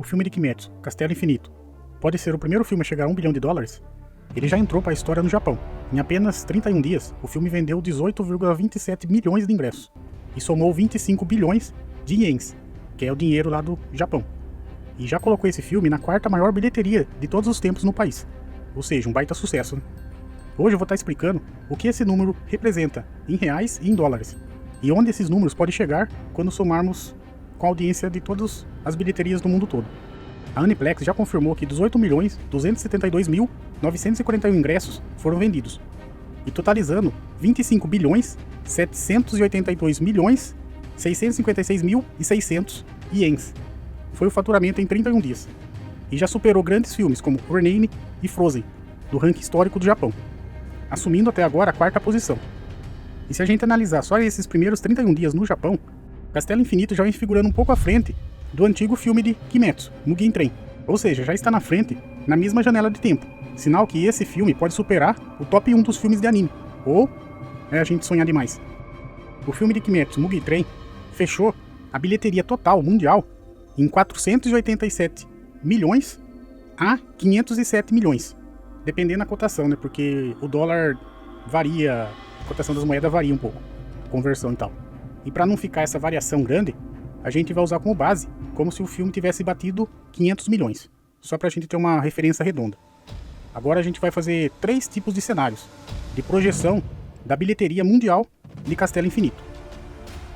filme de Kimetsu, Castelo Infinito, pode ser o primeiro filme a chegar a $1 bilhão, ele já entrou para a história no Japão. Em apenas 31 dias, o filme vendeu 18,27 milhões de ingressos e somou 25 bilhões de ienes, que é o dinheiro lá do Japão. E já colocou esse filme na quarta maior bilheteria de todos os tempos no país. Ou seja, um baita sucesso, né? Hoje eu vou estar explicando o que esse número representa em reais e em dólares, e onde esses números podem chegar quando somarmos com a audiência de todas as bilheterias do mundo todo. A Aniplex já confirmou que 18.272.941 ingressos foram vendidos, e totalizando 25.782.656.600 ienes. Foi o faturamento em 31 dias, e já superou grandes filmes como Your Name e Frozen, do ranking histórico do Japão, assumindo até agora a quarta posição. E se a gente analisar só esses primeiros 31 dias no Japão, Castelo Infinito já vem figurando um pouco à frente do antigo filme de Kimetsu, Mugen Train, ou seja, já está na frente na mesma janela de tempo, sinal que esse filme pode superar o top 1 dos filmes de anime, ou é a gente sonhar demais. O filme de Kimetsu, Mugen Train, fechou a bilheteria total mundial em 487 milhões a 507 milhões, dependendo da cotação, né? Porque o dólar varia, a cotação das moedas varia um pouco, a conversão e tal. E para não ficar essa variação grande, a gente vai usar como base, como se o filme tivesse batido 500 milhões, só para a gente ter uma referência redonda. Agora a gente vai fazer 3 tipos de cenários de projeção da bilheteria mundial de Castelo Infinito.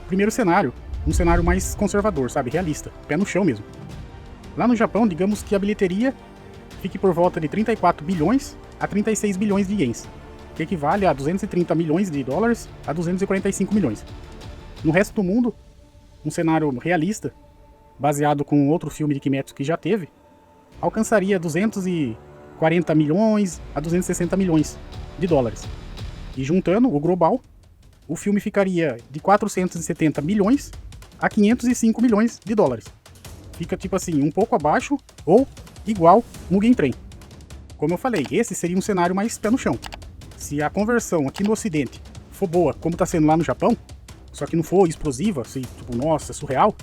Primeiro cenário, um cenário mais conservador, sabe, realista, pé no chão mesmo. Lá no Japão, digamos que a bilheteria fique por volta de 34 bilhões a 36 bilhões de ienes, que equivale a 230 milhões de dólares a 245 milhões. No resto do mundo, um cenário realista, baseado com outro filme de Kimetsu que já teve, alcançaria 240 milhões a 260 milhões de dólares. E juntando o global, o filme ficaria de 470 milhões a 505 milhões de dólares. Fica tipo assim, um pouco abaixo ou igual Mugen Train. Como eu falei, esse seria um cenário mais pé no chão. Se a conversão aqui no Ocidente for boa, como está sendo lá no Japão, só que não for explosiva, assim, tipo, nossa, surreal,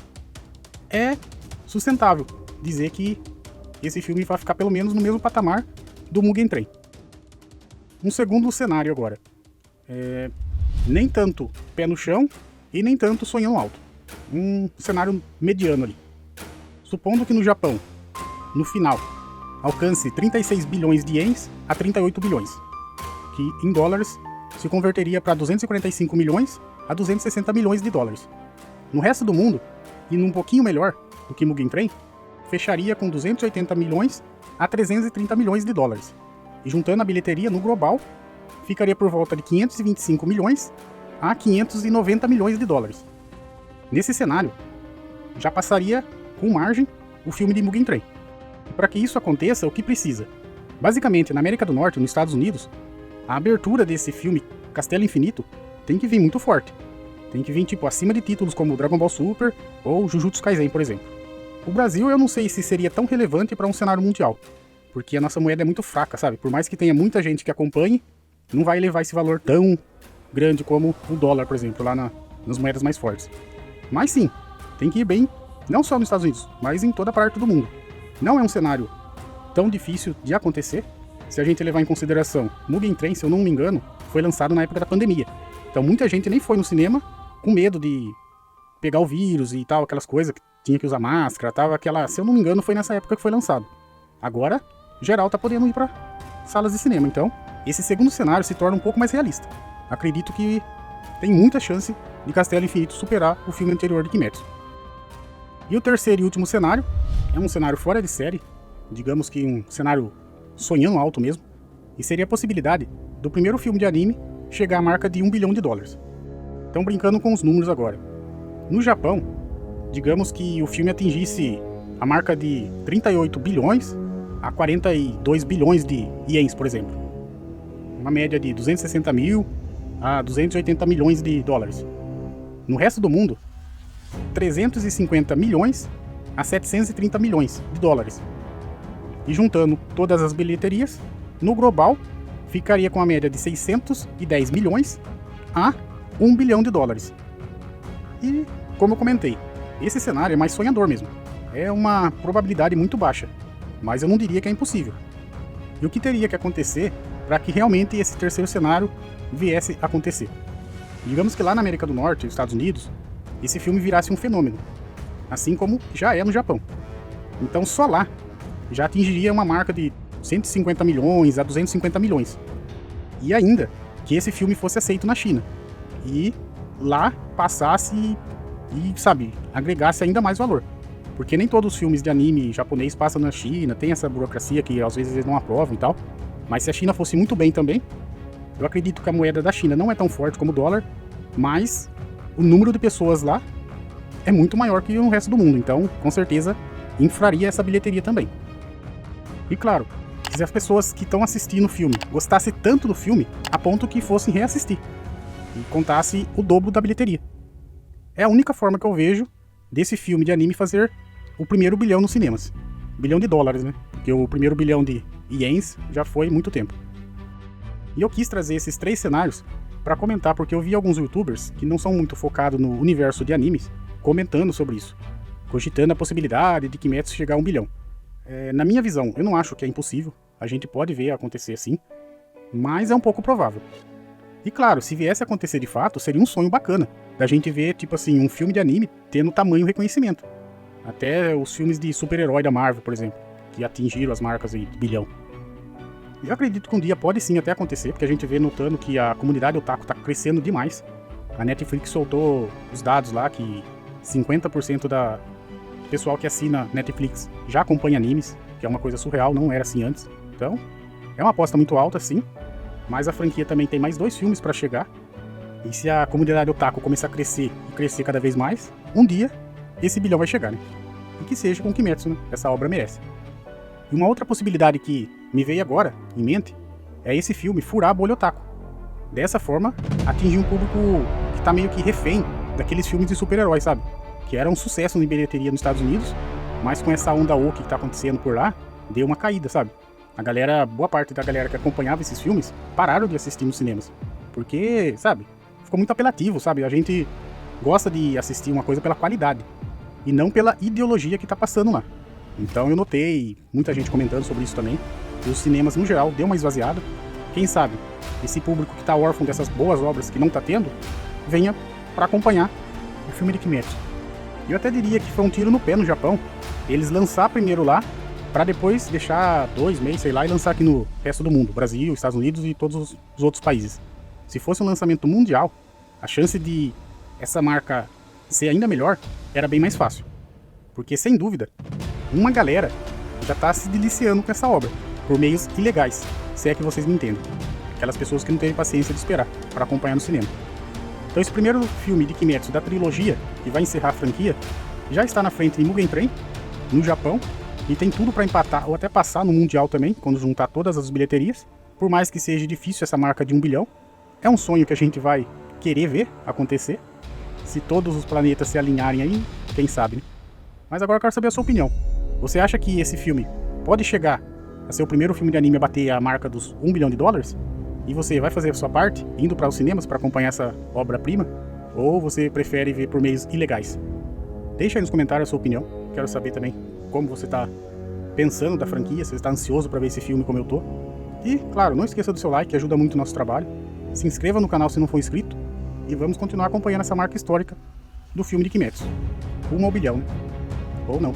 é sustentável dizer que esse filme vai ficar pelo menos no mesmo patamar do Mugen Train. Um segundo cenário agora. Nem tanto pé no chão e nem tanto sonhando alto. Um cenário mediano ali. Supondo que no Japão, no final, alcance 36 bilhões de ienes a 38 bilhões, que em dólares se converteria para 245 milhões a 260 milhões de dólares. No resto do mundo, e num pouquinho melhor do que Mugen Train, fecharia com 280 milhões a 330 milhões de dólares. E juntando a bilheteria no global, ficaria por volta de 525 milhões a 590 milhões de dólares. Nesse cenário, já passaria com margem o filme de Mugen Train. Para que isso aconteça, o que precisa? Basicamente, na América do Norte, nos Estados Unidos, a abertura desse filme Castelo Infinito tem que vir muito forte. Tem que vir tipo acima de títulos como Dragon Ball Super ou Jujutsu Kaisen, por exemplo. O Brasil eu não sei se seria tão relevante para um cenário mundial, porque a nossa moeda é muito fraca, sabe? Por mais que tenha muita gente que acompanhe, não vai levar esse valor tão grande como o dólar, por exemplo, lá nas moedas mais fortes. Mas sim, tem que ir bem, não só nos Estados Unidos, mas em toda parte do mundo. Não é um cenário tão difícil de acontecer, se a gente levar em consideração Mugen Train, se eu não me engano, foi lançado na época da pandemia. Então muita gente nem foi no cinema com medo de pegar o vírus e tal, aquelas coisas que tinha que usar máscara, tava aquela, se eu não me engano, foi nessa época que foi lançado. Agora, geral tá podendo ir para salas de cinema, então esse segundo cenário se torna um pouco mais realista. Acredito que tem muita chance de Castelo Infinito superar o filme anterior de Kimetsu. E o terceiro e último cenário é um cenário fora de série, digamos que um cenário sonhando alto mesmo, e seria a possibilidade do primeiro filme de anime chegar à marca de $1 bilhão. Então, brincando com os números agora. No Japão, digamos que o filme atingisse a marca de 38 bilhões a 42 bilhões de ienes, por exemplo. Uma média de 260 mil a 280 milhões de dólares. No resto do mundo, 350 milhões a 730 milhões de dólares. E juntando todas as bilheterias, no global, ficaria com a média de 610 milhões a $1 bilhão. E, como eu comentei, esse cenário é mais sonhador mesmo. é uma probabilidade muito baixa, mas eu não diria que é impossível. E o que teria que acontecer para que realmente esse terceiro cenário viesse a acontecer? Digamos que lá na América do Norte, nos Estados Unidos, esse filme virasse um fenômeno, assim como já é no Japão. Então só lá já atingiria uma marca de 150 milhões a 250 milhões. E ainda que esse filme fosse aceito na China. E lá passasse e, sabe, agregasse ainda mais valor. Porque nem todos os filmes de anime japonês passam na China, tem essa burocracia que às vezes eles não aprovam e tal. Mas se a China fosse muito bem também, eu acredito que a moeda da China não é tão forte como o dólar, mas o número de pessoas lá é muito maior que o resto do mundo. Então, com certeza, inflaria essa bilheteria também. E claro, se as pessoas que estão assistindo o filme gostassem tanto do filme, a ponto que fossem reassistir e contasse o dobro da bilheteria. É a única forma que eu vejo desse filme de anime fazer o primeiro bilhão nos cinemas. Bilhão de dólares, né? Porque o primeiro bilhão de ienes já foi muito tempo. E eu quis trazer esses 3 cenários para comentar, porque eu vi alguns youtubers que não são muito focados no universo de animes comentando sobre isso, cogitando a possibilidade de Kimetsu chegar a 1 bilhão. Na minha visão, eu não acho que é impossível, a gente pode ver acontecer assim, mas é um pouco provável. E claro, se viesse a acontecer de fato, seria um sonho bacana, da gente ver, tipo assim, um filme de anime tendo tamanho reconhecimento. Até os filmes de super-herói da Marvel, por exemplo, que atingiram as marcas aí de bilhão. Eu acredito que um dia pode sim até acontecer, porque a gente vê notando que a comunidade otaku está crescendo demais. A Netflix soltou os dados lá que 50% da pessoal que assina Netflix já acompanha animes, que é uma coisa surreal, não era assim antes. Então, é uma aposta muito alta, sim, mas a franquia também tem mais 2 filmes para chegar. E se a comunidade otaku começar a crescer e crescer cada vez mais, um dia esse bilhão vai chegar, né? E que seja com Kimetsu, né? Essa obra merece. E uma outra possibilidade que me veio agora em mente é esse filme furar a bolha otaku. Dessa forma, atingir um público que tá meio que refém daqueles filmes de super-heróis, sabe? Que era um sucesso em bilheteria nos Estados Unidos, mas com essa onda woke que tá acontecendo por lá, deu uma caída, sabe? A galera, boa parte da galera que acompanhava esses filmes, pararam de assistir nos cinemas. Porque, sabe, ficou muito apelativo, sabe? A gente gosta de assistir uma coisa pela qualidade, e não pela ideologia que tá passando lá. Então eu notei, muita gente comentando sobre isso também, que os cinemas, no geral, deu uma esvaziada. Quem sabe, esse público que tá órfão dessas boas obras que não tá tendo, venha para acompanhar o filme de Kimetsu. Eu até diria que foi um tiro no pé no Japão, eles lançar primeiro lá, para depois deixar 2 meses, sei lá, e lançar aqui no resto do mundo, Brasil, Estados Unidos e todos os outros países. Se fosse um lançamento mundial, a chance de essa marca ser ainda melhor era bem mais fácil. Porque, sem dúvida, uma galera já tá se deliciando com essa obra, por meios ilegais, se é que vocês me entendem. Aquelas pessoas que não têm paciência de esperar para acompanhar no cinema. Então esse primeiro filme de Kimetsu da trilogia, que vai encerrar a franquia, já está na frente de Mugen Train, no Japão, e tem tudo para empatar ou até passar no Mundial também, quando juntar todas as bilheterias. Por mais que seja difícil essa marca de 1 bilhão, é um sonho que a gente vai querer ver acontecer. Se todos os planetas se alinharem aí, quem sabe, né? Mas agora eu quero saber a sua opinião. Você acha que esse filme pode chegar a ser o primeiro filme de anime a bater a marca dos 1 bilhão de dólares? E você vai fazer a sua parte, indo para os cinemas para acompanhar essa obra-prima? Ou você prefere ver por meios ilegais? Deixa aí nos comentários a sua opinião. Quero saber também como você está pensando da franquia, se você está ansioso para ver esse filme como eu tô. E, claro, não esqueça do seu like, que ajuda muito o nosso trabalho. Se inscreva no canal se não for inscrito. E vamos continuar acompanhando essa marca histórica do filme de Kimetsu. 1 ao bilhão, né? Ou não.